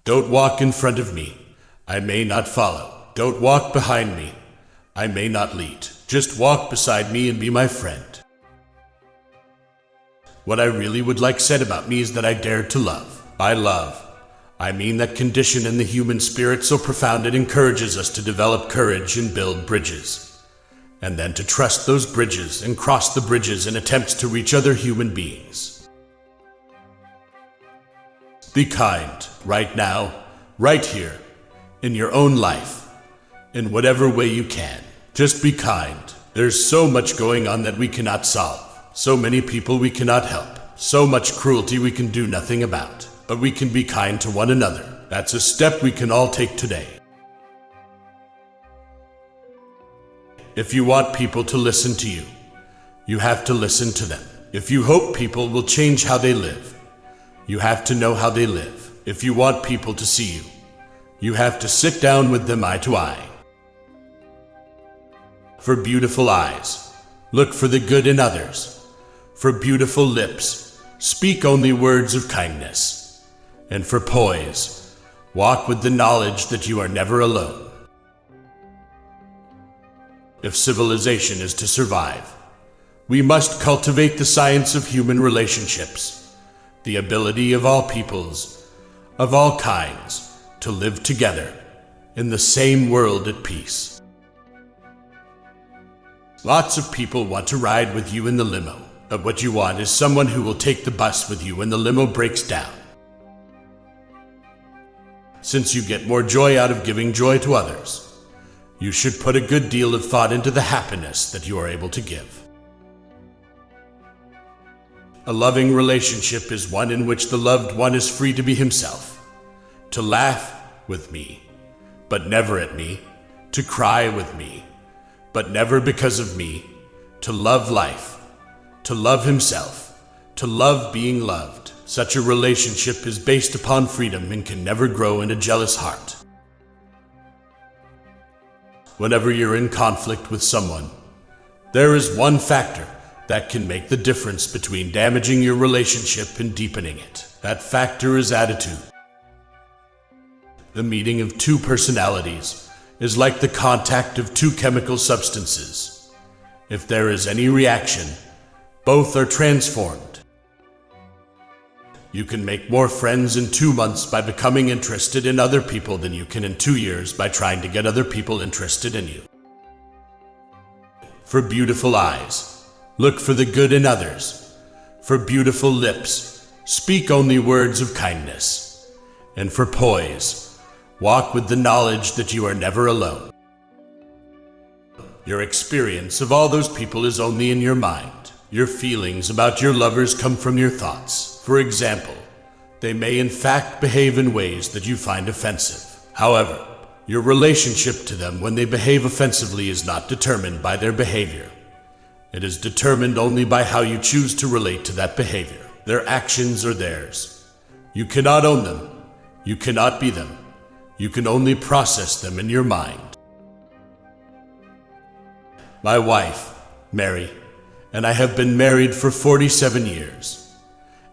Don't walk in front of me. I may not follow. Don't walk behind me. I may not lead. Just walk beside me and be my friend. What I really would like said about me is that I dare to love. By love, I mean that condition in the human spirit so profound it encourages us to develop courage and build bridges, and then to trust those bridges and cross the bridges in attempts to reach other human beings. Be kind, right now, right here, in your own life, in whatever way you can. Just be kind. There's so much going on that we cannot solve, so many people we cannot help, so much cruelty we can do nothing about. But we can be kind to one another. That's a step we can all take today. If you want people to listen to you, you have to listen to them. If you hope people will change how they live, you have to know how they live. If you want people to see you, you have to sit down with them eye to eye. For beautiful eyes, look for the good in others. For beautiful lips, speak only words of kindness. And for poise, walk with the knowledge that you are never alone. If civilization is to survive, we must cultivate the science of human relationships, the ability of all peoples, of all kinds, to live together in the same world at peace. Lots of people want to ride with you in the limo, but what you want is someone who will take the bus with you when the limo breaks down. Since you get more joy out of giving joy to others, you should put a good deal of thought into the happiness that you are able to give. A loving relationship is one in which the loved one is free to be himself, to laugh with me, but never at me, to cry with me, but never because of me, to love life, to love himself, to love being loved. Such a relationship is based upon freedom and can never grow in a jealous heart. Whenever you're in conflict with someone, there is one factor that can make the difference between damaging your relationship and deepening it. That factor is attitude. The meeting of two personalities is like the contact of two chemical substances. If there is any reaction, both are transformed. You can make more friends in 2 months by becoming interested in other people than you can in 2 years by trying to get other people interested in you. For beautiful eyes, look for the good in others. For beautiful lips, speak only words of kindness. And for poise, walk with the knowledge that you are never alone. Your experience of all those people is only in your mind. Your feelings about your lovers come from your thoughts. For example, they may in fact behave in ways that you find offensive. However, your relationship to them when they behave offensively is not determined by their behavior. It is determined only by how you choose to relate to that behavior. Their actions are theirs. You cannot own them. You cannot be them. You can only process them in your mind. My wife, Mary, and I have been married for 47 years.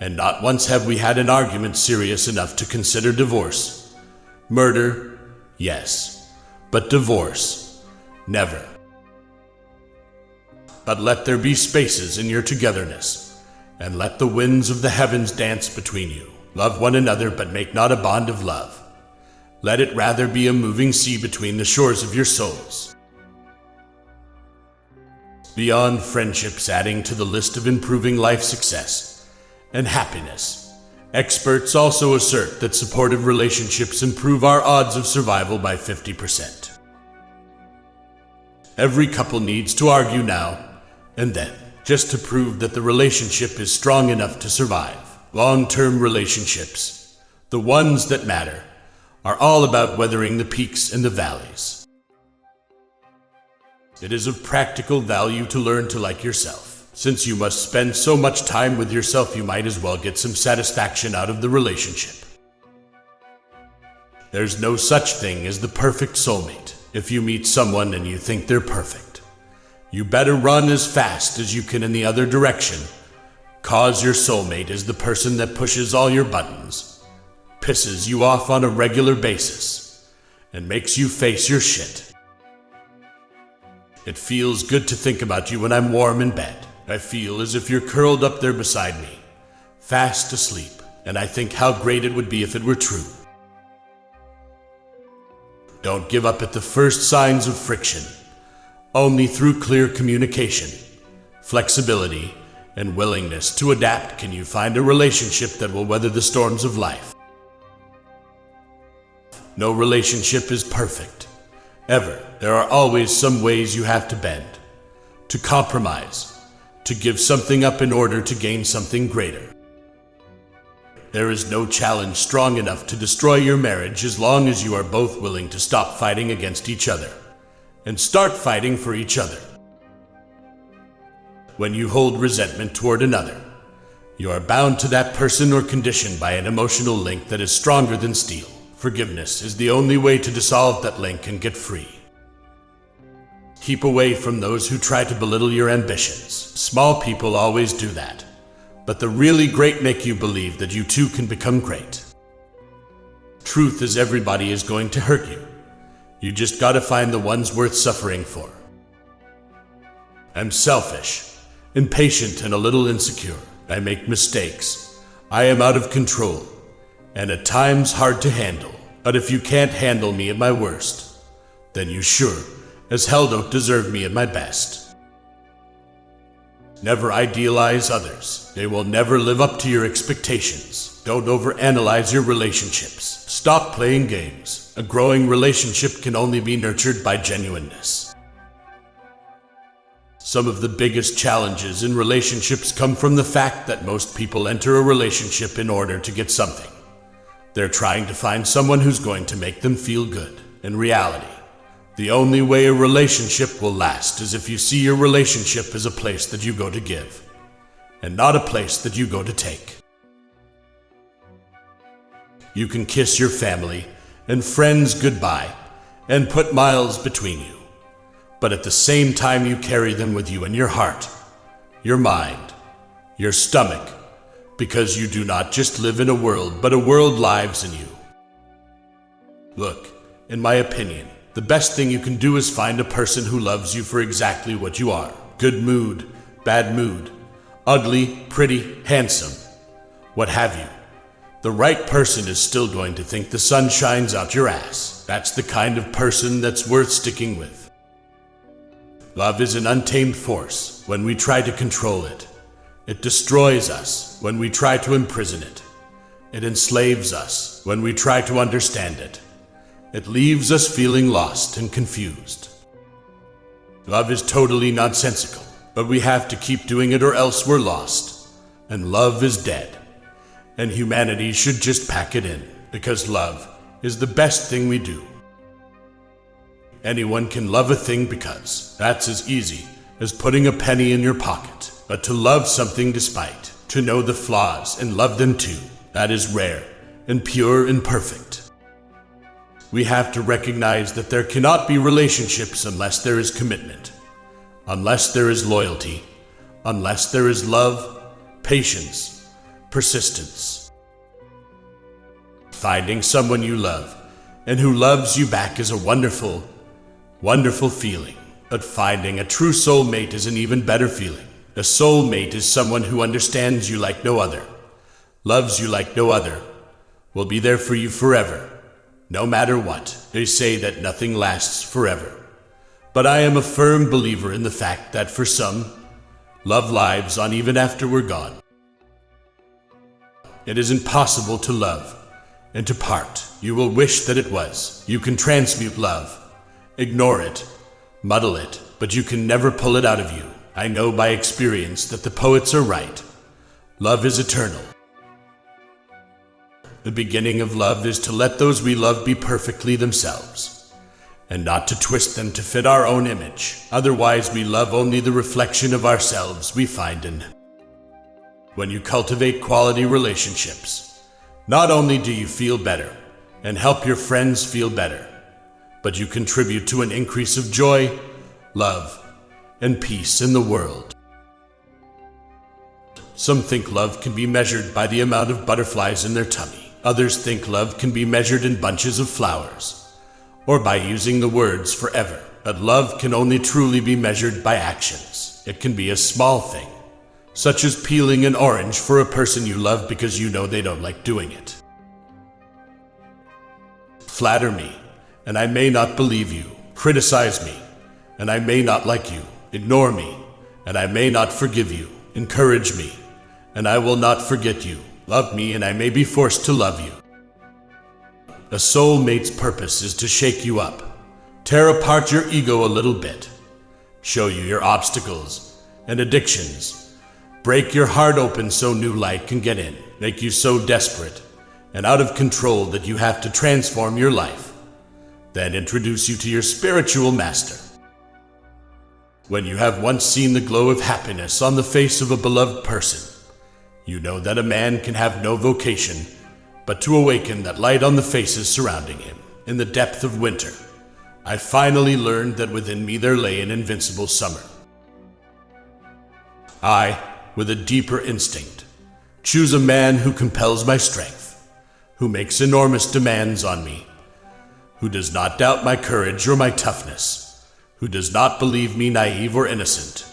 And not once have we had an argument serious enough to consider divorce. Murder, yes, but divorce, never. But let there be spaces in your togetherness, and let the winds of the heavens dance between you. Love one another, but make not a bond of love. Let it rather be a moving sea between the shores of your souls. Beyond friendships adding to the list of improving life success and happiness, experts also assert that supportive relationships improve our odds of survival by 50%. Every couple needs to argue now and then, just to prove that the relationship is strong enough to survive. Long-term relationships, the ones that matter, are all about weathering the peaks and the valleys. It is of practical value to learn to like yourself. Since you must spend so much time with yourself, you might as well get some satisfaction out of the relationship. There's no such thing as the perfect soulmate. If you meet someone and you think they're perfect, you better run as fast as you can in the other direction, cause your soulmate is the person that pushes all your buttons, pisses you off on a regular basis and makes you face your shit. It feels good to think about you when I'm warm in bed. I feel as if you're curled up there beside me, fast asleep, and I think how great it would be if it were true. Don't give up at the first signs of friction. Only through clear communication, flexibility, and willingness to adapt can you find a relationship that will weather the storms of life. No relationship is perfect, ever. There are always some ways you have to bend, to compromise, to give something up in order to gain something greater. There is no challenge strong enough to destroy your marriage as long as you are both willing to stop fighting against each other and start fighting for each other. When you hold resentment toward another, you are bound to that person or condition by an emotional link that is stronger than steel. Forgiveness is the only way to dissolve that link and get free. Keep away from those who try to belittle your ambitions. Small people always do that, but the really great make you believe that you too can become great. Truth is everybody is going to hurt you. You just gotta find the ones worth suffering for. I'm selfish, impatient, and a little insecure. I make mistakes. I am out of control, and at times hard to handle. But if you can't handle me at my worst, then you sure as hell don't deserve me at my best. Never idealize others. They will never live up to your expectations. Don't overanalyze your relationships. Stop playing games. A growing relationship can only be nurtured by genuineness. Some of the biggest challenges in relationships come from the fact that most people enter a relationship in order to get something. They're trying to find someone who's going to make them feel good. In reality, the only way a relationship will last is if you see your relationship as a place that you go to give, and not a place that you go to take. You can kiss your family and friends goodbye and put miles between you, but at the same time you carry them with you in your heart, your mind, your stomach, because you do not just live in a world, but a world lives in you. Look, in my opinion, the best thing you can do is find a person who loves you for exactly what you are. Good mood, bad mood, ugly, pretty, handsome, what have you. The right person is still going to think the sun shines out your ass. That's the kind of person that's worth sticking with. Love is an untamed force. When we try to control it, it destroys us. When we try to imprison it, it enslaves us. When we try to understand it, it leaves us feeling lost and confused. Love is totally nonsensical, but we have to keep doing it or else we're lost. And love is dead. And humanity should just pack it in, because love is the best thing we do. Anyone can love a thing because that's as easy as putting a penny in your pocket. But to love something despite, to know the flaws and love them too, that is rare and pure and perfect. We have to recognize that there cannot be relationships unless there is commitment, unless there is loyalty, unless there is love, patience, persistence. Finding someone you love and who loves you back is a wonderful, wonderful feeling. But finding a true soulmate is an even better feeling. A soulmate is someone who understands you like no other, loves you like no other, will be there for you forever, no matter what. They say that nothing lasts forever, but I am a firm believer in the fact that for some, love lives on even after we're gone. It is impossible to love and to part. You will wish that it was. You can transmute love, ignore it, muddle it, but you can never pull it out of you. I know by experience that the poets are right. Love is eternal. The beginning of love is to let those we love be perfectly themselves, and not to twist them to fit our own image. Otherwise, we love only the reflection of ourselves we find in. When you cultivate quality relationships, not only do you feel better and help your friends feel better, but you contribute to an increase of joy, love, and peace in the world. Some think love can be measured by the amount of butterflies in their tummy. Others think love can be measured in bunches of flowers, or by using the words forever. But love can only truly be measured by actions. It can be a small thing, such as peeling an orange for a person you love because you know they don't like doing it. Flatter me, and I may not believe you. Criticize me, and I may not like you. Ignore me, and I may not forgive you. Encourage me, and I will not forget you. Love me, and I may be forced to love you. A soulmate's purpose is to shake you up, tear apart your ego a little bit, show you your obstacles and addictions, break your heart open so new light can get in, make you so desperate and out of control that you have to transform your life, then introduce you to your spiritual master. When you have once seen the glow of happiness on the face of a beloved person, you know that a man can have no vocation but to awaken that light on the faces surrounding him. In the depth of winter, I finally learned that within me there lay an invincible summer. I, with a deeper instinct, choose a man who compels my strength, who makes enormous demands on me, who does not doubt my courage or my toughness, who does not believe me naive or innocent,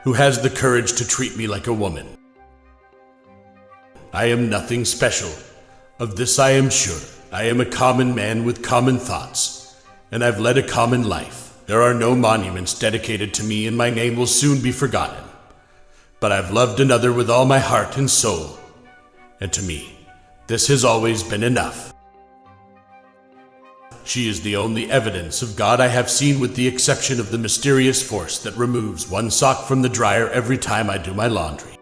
who has the courage to treat me like a woman. I am nothing special. Of this I am sure. I am a common man with common thoughts, and I've led a common life. There are no monuments dedicated to me, and my name will soon be forgotten. But I've loved another with all my heart and soul, and to me, this has always been enough. She is the only evidence of God I have seen, with the exception of the mysterious force that removes one sock from the dryer every time I do my laundry.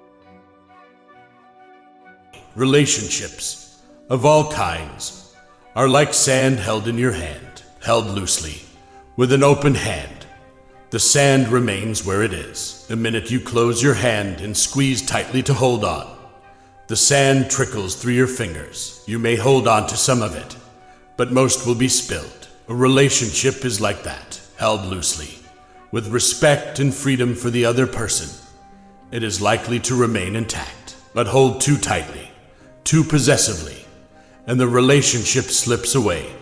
Relationships of all kinds are like sand held in your hand, held loosely, with an open hand. The sand remains where it is. The minute you close your hand and squeeze tightly to hold on, the sand trickles through your fingers. You may hold on to some of it, but most will be spilled. A relationship is like that, held loosely, with respect and freedom for the other person. It is likely to remain intact, but hold too tightly, too possessively, and the relationship slips away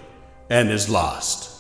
and is lost.